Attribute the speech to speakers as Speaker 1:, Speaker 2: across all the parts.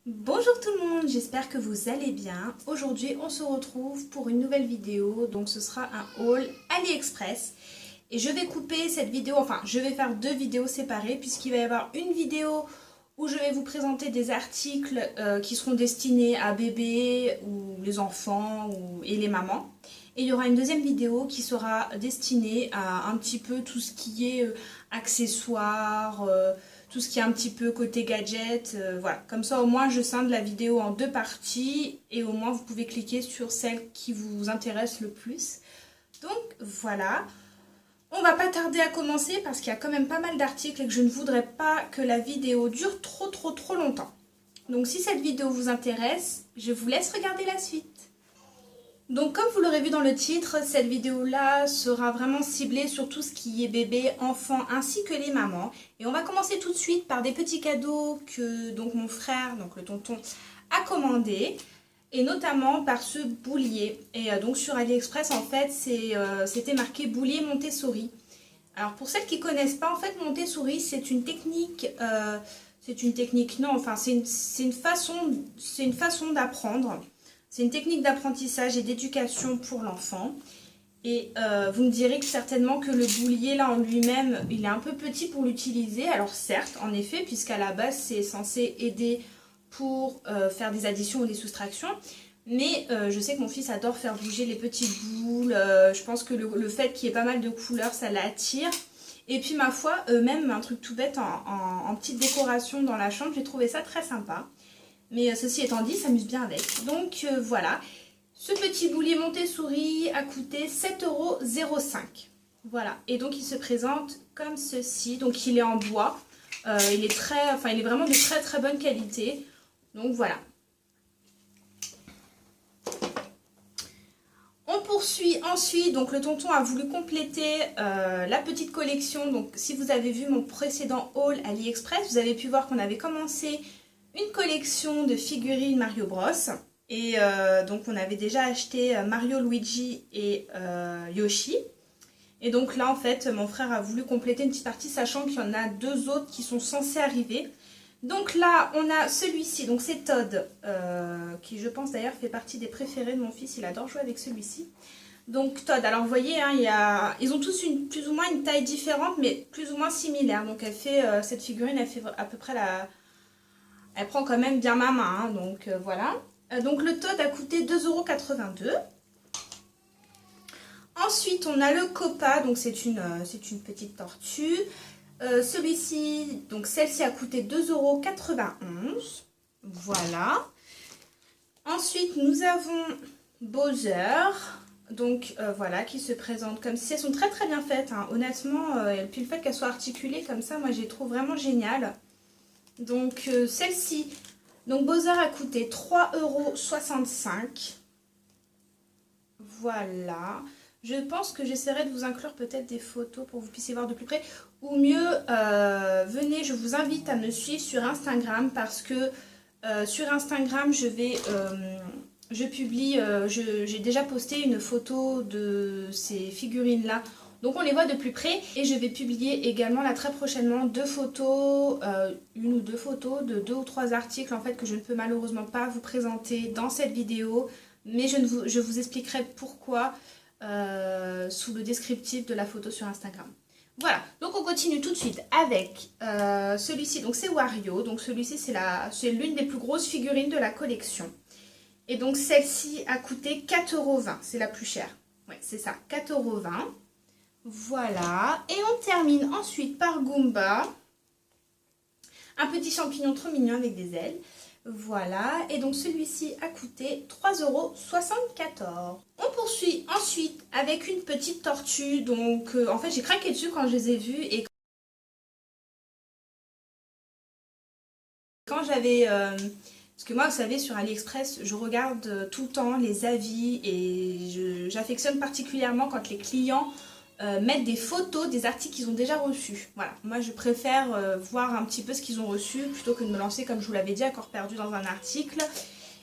Speaker 1: Bonjour tout le monde, j'espère que vous allez bien. Aujourd'hui on se retrouve pour une nouvelle vidéo, donc ce sera un haul AliExpress. Et je vais couper cette vidéo, enfin je vais faire deux vidéos séparées puisqu'il va y avoir une vidéo où je vais vous présenter des articles qui seront destinés à bébés ou les enfants et les mamans. Et il y aura une deuxième vidéo qui sera destinée à un petit peu tout ce qui est accessoires, tout ce qui est un petit peu côté gadget, voilà. Comme ça au moins je scinde la vidéo en deux parties et au moins vous pouvez cliquer sur celle qui vous intéresse le plus. Donc voilà. On va pas tarder à commencer parce qu'il y a quand même pas mal d'articles et que je ne voudrais pas que la vidéo dure trop longtemps. Donc si cette vidéo vous intéresse, je vous laisse regarder la suite. Donc comme vous l'aurez vu dans le titre, cette vidéo-là sera vraiment ciblée sur tout ce qui est bébé, enfant ainsi que les mamans. Et on va commencer tout de suite par des petits cadeaux que donc mon frère, donc le tonton, a commandé. Et notamment par ce boulier. Et donc sur AliExpress en fait c'était marqué boulier Montessori. Alors pour celles qui ne connaissent pas, en fait Montessori c'est une technique, non, enfin c'est une façon d'apprendre. C'est une technique d'apprentissage et d'éducation pour l'enfant. Et vous me direz que certainement que le boulier là en lui-même, il est un peu petit pour l'utiliser. Alors certes, en effet, puisqu'à la base c'est censé aider pour faire des additions ou des soustractions. Mais je sais que mon fils adore faire bouger les petites boules. Je pense que le fait qu'il y ait pas mal de couleurs, ça l'attire. Et puis ma foi, même un truc tout bête en petite décoration dans la chambre, j'ai trouvé ça très sympa. Mais ceci étant dit, s'amuse bien avec. Donc voilà, ce petit boulier Montessori a coûté 7,05 €. Voilà, et donc il se présente comme ceci. Donc il est en bois. Il est vraiment de très bonne qualité. Donc voilà. On poursuit ensuite, donc le tonton a voulu compléter la petite collection. Donc si vous avez vu mon précédent haul AliExpress, vous avez pu voir qu'on avait commencé une collection de figurines Mario Bros. Et donc on avait déjà acheté Mario, Luigi et Yoshi. Et donc là en fait mon frère a voulu compléter une petite partie sachant qu'il y en a deux autres qui sont censés arriver. Donc là, on a celui-ci, donc c'est Todd, qui je pense d'ailleurs fait partie des préférés de mon fils, il adore jouer avec celui-ci. Donc Todd, alors vous voyez, hein, ils ont tous plus ou moins une taille différente, mais plus ou moins similaire. Donc cette figurine, elle fait à peu près elle prend quand même bien ma main, hein, donc voilà. Donc le Todd a coûté 2,82 €. Ensuite, on a le Copa, donc c'est une petite tortue. Celui-ci, donc celle-ci a coûté 2,91 €. Voilà. Ensuite, nous avons Bowser. Donc voilà, qui se présente comme si elles sont très bien faites. Hein. Honnêtement, et puis le fait qu'elles soient articulées comme ça, moi je les trouve vraiment géniales. Donc celle-ci, donc Bowser a coûté 3,65 €. Voilà. Je pense que j'essaierai de vous inclure peut-être des photos pour que vous puissiez voir de plus près. Ou mieux, venez, je vous invite à me suivre sur Instagram parce que sur Instagram, j'ai déjà posté une photo de ces figurines-là. Donc on les voit de plus près et je vais publier également là très prochainement deux photos, une ou deux photos de 2 ou 3 articles en fait que je ne peux malheureusement pas vous présenter dans cette vidéo. Mais je vous expliquerai pourquoi sous le descriptif de la photo sur Instagram. Voilà, donc on continue tout de suite avec celui-ci, donc c'est Wario, donc celui-ci c'est l'une des plus grosses figurines de la collection. Et donc celle-ci a coûté 4,20 €, c'est la plus chère. Ouais, c'est ça, 4,20 €. Voilà, et on termine ensuite par Goomba, un petit champignon trop mignon avec des ailes. Voilà, et donc celui-ci a coûté 3,74 €. On poursuit ensuite avec une petite tortue. Donc en fait j'ai craqué dessus quand je les ai vus et quand j'avais... parce que moi vous savez sur AliExpress je regarde tout le temps les avis et j'affectionne particulièrement quand les clients mettre des photos des articles qu'ils ont déjà reçus. Voilà, moi je préfère voir un petit peu ce qu'ils ont reçu plutôt que de me lancer comme je vous l'avais dit à corps perdu dans un article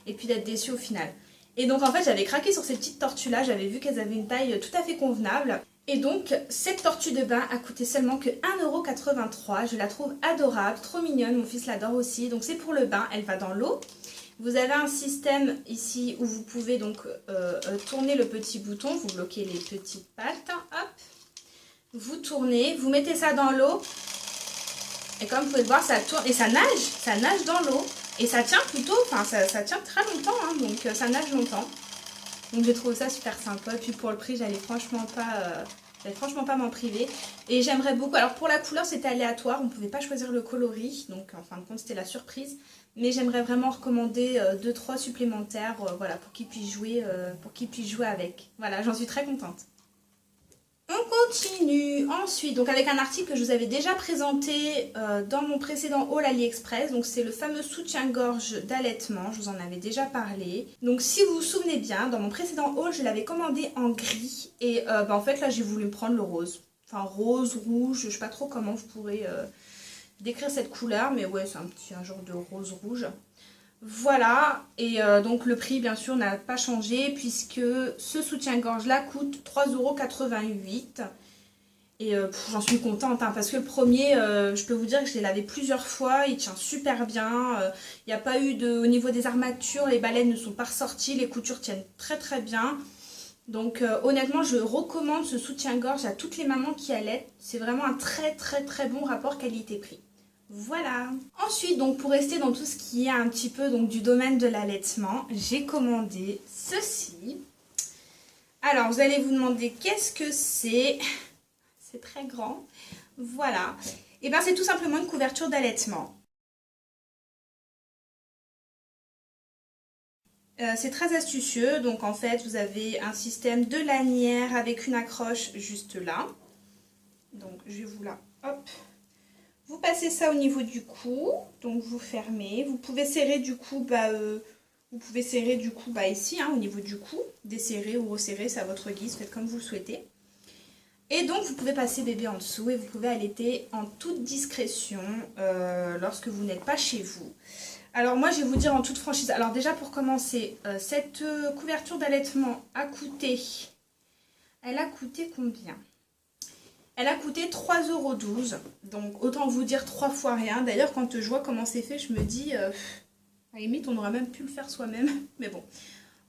Speaker 1: et puis d'être déçue au final. Et donc en fait j'avais craqué sur ces petites tortues là, j'avais vu qu'elles avaient une taille tout à fait convenable Et donc, cette tortue de bain a coûté seulement que 1,83 €. Je la trouve adorable, trop mignonne, mon fils l'adore aussi. Donc c'est pour le bain, elle va dans l'eau. Vous avez un système ici où vous pouvez donc tourner le petit bouton, vous bloquez les petites pattes, hop. Vous tournez, vous mettez ça dans l'eau. Et comme vous pouvez le voir, ça tourne et ça nage dans l'eau. Et ça tient plutôt, enfin ça tient très longtemps, hein, donc ça nage longtemps. Donc j'ai trouvé ça super sympa. Puis pour le prix, j'allais franchement pas m'en priver. Et j'aimerais beaucoup. Alors pour la couleur, c'était aléatoire. On ne pouvait pas choisir le coloris. Donc en fin de compte, c'était la surprise. Mais j'aimerais vraiment recommander 2-3 supplémentaires voilà, pour qu'ils puissent jouer, avec. Voilà, j'en suis très contente. On continue ensuite donc avec un article que je vous avais déjà présenté dans mon précédent haul AliExpress. Donc c'est le fameux soutien-gorge d'allaitement, je vous en avais déjà parlé. Donc si vous vous souvenez bien, dans mon précédent haul, je l'avais commandé en gris. Et en fait là j'ai voulu me prendre le rose. Enfin rose, rouge, je sais pas trop comment vous pourrez décrire cette couleur. Mais ouais, c'est un genre de rose-rouge. Voilà, et donc le prix bien sûr n'a pas changé puisque ce soutien-gorge là coûte 3,88 €. Et j'en suis contente hein, parce que le premier, je peux vous dire que je l'ai lavé plusieurs fois, il tient super bien. Il n'y a pas eu au niveau des armatures, les balais ne sont pas ressortis, les coutures tiennent très très bien. Donc honnêtement je recommande ce soutien-gorge à toutes les mamans qui allaitent. C'est vraiment un très très très bon rapport qualité-prix. Voilà. Ensuite, donc pour rester dans tout ce qui est un petit peu donc, du domaine de l'allaitement, j'ai commandé ceci. Alors, vous allez vous demander qu'est-ce que c'est. C'est très grand. Voilà. Et bien, c'est tout simplement une couverture d'allaitement. C'est très astucieux. Donc, en fait, vous avez un système de lanière avec une accroche juste là. Donc, je vais vous la... Hop. Vous passez ça au niveau du cou, donc vous fermez. Vous pouvez serrer du coup, ici, hein, au niveau du cou. Desserrer ou resserrer, c'est à votre guise, faites comme vous le souhaitez. Et donc vous pouvez passer bébé en dessous et vous pouvez allaiter en toute discrétion lorsque vous n'êtes pas chez vous. Alors moi je vais vous dire en toute franchise, alors déjà pour commencer, cette couverture d'allaitement a coûté, elle a coûté combien ? Elle a coûté 3,12 €, donc autant vous dire 3 fois rien. D'ailleurs, quand je vois comment c'est fait, je me dis, à la limite, on aurait même pu le faire soi-même. Mais bon,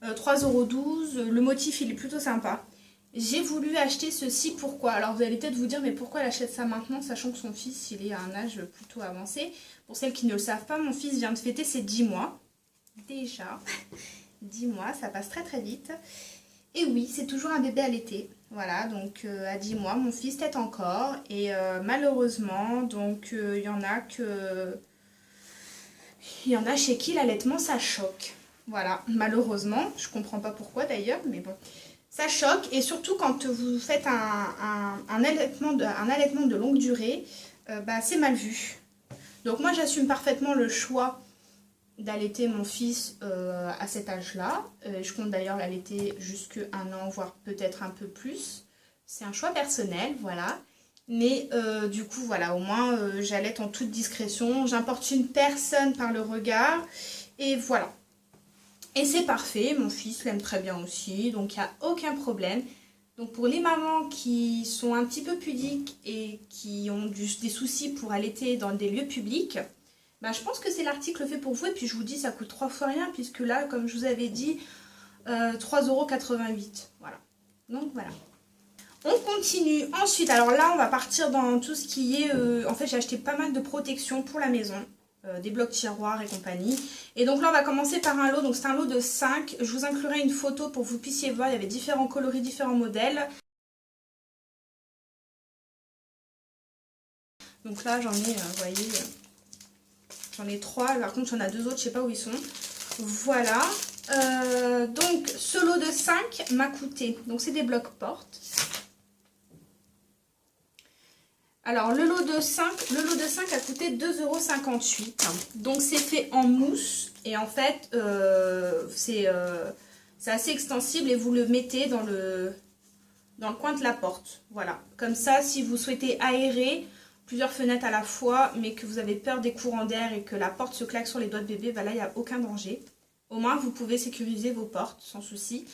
Speaker 1: 3,12 €, le motif, il est plutôt sympa. J'ai voulu acheter ceci, pourquoi? Alors, vous allez peut-être vous dire, mais pourquoi elle achète ça maintenant, sachant que son fils, il est à un âge plutôt avancé. Pour celles qui ne le savent pas, mon fils vient de fêter ses 10 mois. Déjà, 10 mois, ça passe très très vite. Et oui, c'est toujours un bébé allaité. Voilà, donc à 10 mois, mon fils tète encore. Et malheureusement, donc il y en a chez qui l'allaitement, ça choque. Voilà, malheureusement. Je comprends pas pourquoi d'ailleurs, mais bon. Ça choque. Et surtout quand vous faites un allaitement de longue durée, c'est mal vu. Donc moi, j'assume parfaitement le choix d'allaiter mon fils à cet âge-là. Je compte d'ailleurs l'allaiter jusqu'à 1 an, voire peut-être un peu plus. C'est un choix personnel, voilà. Mais du coup, voilà, au moins j'allaite en toute discrétion. J'importune personne par le regard. Et voilà. Et c'est parfait, mon fils l'aime très bien aussi, donc il n'y a aucun problème. Donc pour les mamans qui sont un petit peu pudiques et qui ont des soucis pour allaiter dans des lieux publics, je pense que c'est l'article fait pour vous. Et puis je vous dis, ça coûte 3 fois rien, puisque là, comme je vous avais dit, 3,88 €. Voilà. Donc voilà. On continue. Ensuite, alors là, on va partir dans tout ce qui est... en fait, j'ai acheté pas mal de protections pour la maison. Des blocs tiroirs et compagnie. Et donc là, on va commencer par un lot. Donc c'est un lot de 5. Je vous inclurai une photo pour que vous puissiez voir. Il y avait différents coloris, différents modèles. Donc là, j'en ai, vous voyez... J'en ai 3, par contre j'en ai 2 autres, je sais pas où ils sont. Voilà. Donc ce lot de 5 m'a coûté, donc c'est des blocs portes. Alors le lot de 5 a coûté 2,58 €. Donc c'est fait en mousse et en fait c'est assez extensible et vous le mettez dans le coin de la porte. Voilà. Comme ça, si vous souhaitez aérer plusieurs fenêtres à la fois, mais que vous avez peur des courants d'air et que la porte se claque sur les doigts de bébé, là, il n'y a aucun danger. Au moins, vous pouvez sécuriser vos portes sans souci.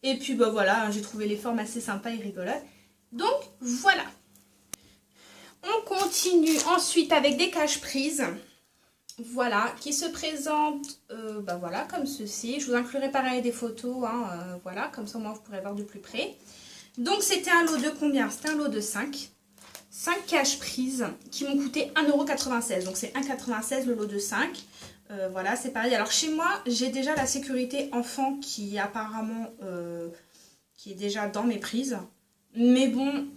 Speaker 1: Et puis, voilà, j'ai trouvé les formes assez sympas et rigolotes. Donc voilà. On continue ensuite avec des cache-prises. Voilà, qui se présentent voilà, comme ceci. Je vous inclurai pareil des photos, hein, voilà, comme ça au moins vous pourrez voir de plus près. Donc c'était un lot de combien? C'était un lot de 5. 5 cache-prises qui m'ont coûté 1,96 €. Donc c'est 1,96 € le lot de 5. Voilà, c'est pareil. Alors chez moi, j'ai déjà la sécurité enfant qui apparemment qui est déjà dans mes prises. Mais bon,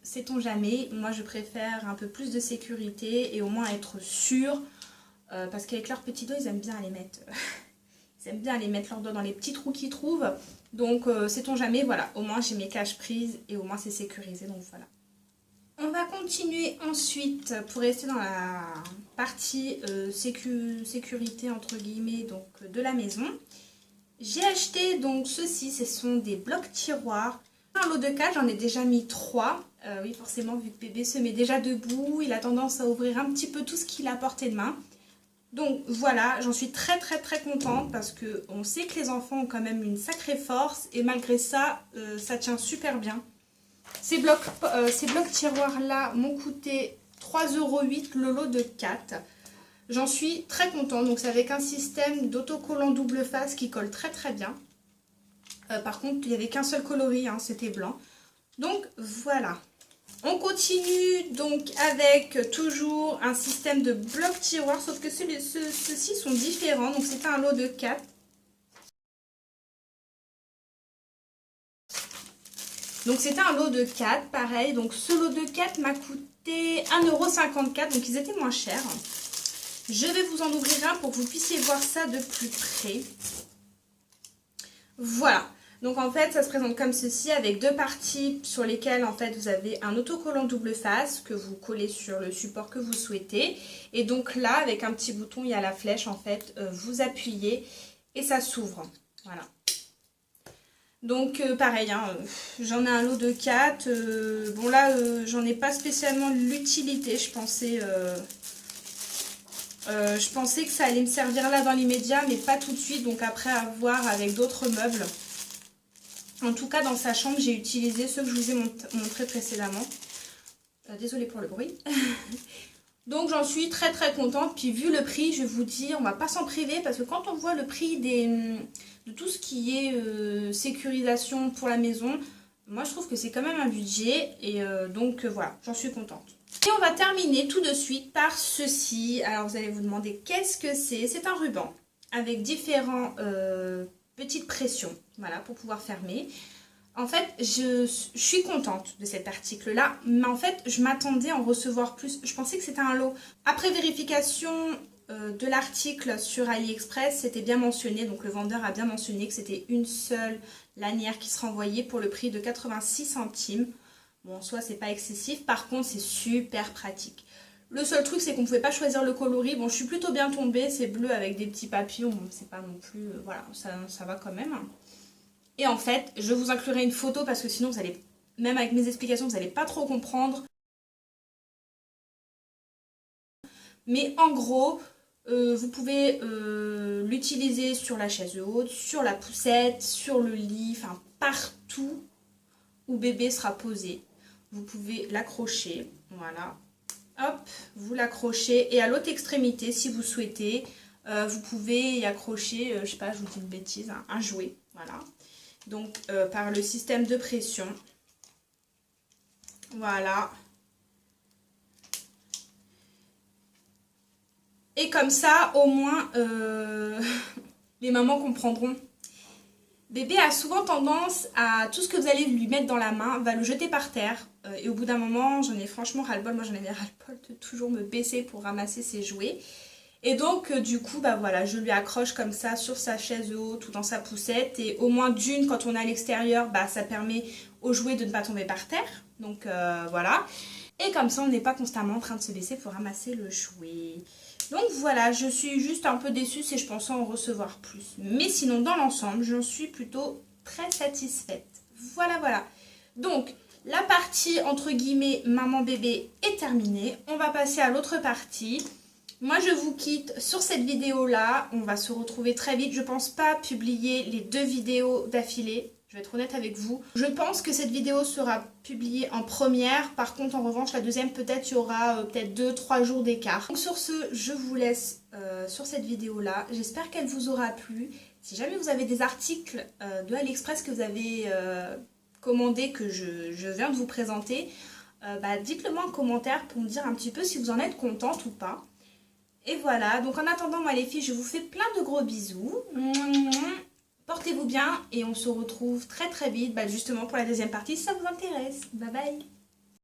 Speaker 1: sait-on jamais. Moi, je préfère un peu plus de sécurité et au moins être sûre. Parce qu'avec leurs petits doigts, ils aiment bien les mettre. Ils aiment bien aller mettre leurs doigts dans les petits trous qu'ils trouvent. Donc, sait-on jamais. Voilà, au moins j'ai mes cache-prises et au moins c'est sécurisé. Donc voilà. On va continuer ensuite pour rester dans la partie sécurité entre guillemets donc de la maison. J'ai acheté donc ceci, ce sont des blocs tiroirs. Un lot de 4, j'en ai déjà mis 3. Oui forcément vu que bébé se met déjà debout, il a tendance à ouvrir un petit peu tout ce qu'il a à portée de main. Donc voilà, j'en suis très contente parce que on sait que les enfants ont quand même une sacrée force et malgré ça, ça tient super bien. Ces blocs tiroirs là m'ont coûté 3,08 € le lot de 4. J'en suis très contente, donc c'est avec un système d'autocollant double face qui colle très bien. Par contre, il n'y avait qu'un seul coloris, hein, c'était blanc. Donc voilà. On continue donc avec toujours un système de blocs tiroirs, sauf que ceux-ci sont différents. Donc c'était un lot de 4. Donc c'était un lot de 4, pareil. Donc ce lot de 4 m'a coûté 1,54 €, donc ils étaient moins chers. Je vais vous en ouvrir un pour que vous puissiez voir ça de plus près. Voilà. Donc en fait ça se présente comme ceci avec deux parties sur lesquelles en fait vous avez un autocollant double face que vous collez sur le support que vous souhaitez. Et donc là avec un petit bouton il y a la flèche en fait, vous appuyez et ça s'ouvre. Voilà. Donc pareil, hein, j'en ai un lot de 4. Bon là j'en ai pas spécialement l'utilité, je pensais que ça allait me servir là dans l'immédiat mais pas tout de suite. Donc après à voir avec d'autres meubles. En tout cas, dans sa chambre, j'ai utilisé ceux que je vous ai montré précédemment. Désolée pour le bruit. Donc, j'en suis très contente. Puis, vu le prix, je vais vous dire, on va pas s'en priver. Parce que quand on voit le prix de tout ce qui est sécurisation pour la maison, moi, je trouve que c'est quand même un budget. Et donc, voilà, j'en suis contente. Et on va terminer tout de suite par ceci. Alors, vous allez vous demander qu'est-ce que c'est. C'est un ruban avec différents... petite pression, voilà, pour pouvoir fermer. En fait, je suis contente de cet article-là, mais en fait, je m'attendais à en recevoir plus. Je pensais que c'était un lot. Après vérification de l'article sur AliExpress, c'était bien mentionné, donc le vendeur a bien mentionné que c'était une seule lanière qui sera envoyée pour le prix de 86 centimes. Bon, en soi, c'est pas excessif. Par contre, c'est super pratique. Le seul truc, c'est qu'on ne pouvait pas choisir le coloris. Bon, je suis plutôt bien tombée. C'est bleu avec des petits papillons. Bon, c'est pas non plus... voilà, ça va quand même. Et en fait, je vous inclurai une photo parce que sinon, vous allez... Même avec mes explications, vous n'allez pas trop comprendre. Mais en gros, vous pouvez l'utiliser sur la chaise haute, sur la poussette, sur le lit, enfin partout où bébé sera posé. Vous pouvez l'accrocher, voilà. Hop, vous l'accrochez et à l'autre extrémité, si vous souhaitez, vous pouvez y accrocher, je sais pas, je vous dis une bêtise, hein, un jouet, voilà. Donc, par le système de pression, voilà. Et comme ça, au moins, les mamans comprendront. Bébé a souvent tendance à tout ce que vous allez lui mettre dans la main, va le jeter par terre. Et au bout d'un moment, j'en ai franchement ras-le-bol. Moi, j'en avais ras-le-bol de toujours me baisser pour ramasser ses jouets. Et donc, du coup, bah voilà, je lui accroche comme ça sur sa chaise haute ou dans sa poussette. Et au moins d'une, quand on est à l'extérieur, bah ça permet aux jouets de ne pas tomber par terre. Donc, voilà. Et comme ça, on n'est pas constamment en train de se baisser pour ramasser le jouet. Donc voilà, je suis juste un peu déçue si je pensais en recevoir plus. Mais sinon, dans l'ensemble, j'en suis plutôt très satisfaite. Voilà, voilà. Donc, la partie, entre guillemets, maman-bébé est terminée. On va passer à l'autre partie. Moi, je vous quitte sur cette vidéo-là. On va se retrouver très vite. Je ne pense pas publier les 2 vidéos d'affilée. Je vais être honnête avec vous. Je pense que cette vidéo sera publiée en première. Par contre, en revanche, la deuxième, peut-être, il y aura peut-être 2-3 jours d'écart. Donc sur ce, je vous laisse sur cette vidéo-là. J'espère qu'elle vous aura plu. Si jamais vous avez des articles de AliExpress que vous avez commandés, que je viens de vous présenter, dites-le moi en commentaire pour me dire un petit peu si vous en êtes contente ou pas. Et voilà, donc en attendant, moi les filles, je vous fais plein de gros bisous. Portez-vous bien et on se retrouve très très vite, justement pour la deuxième partie si ça vous intéresse. Bye bye.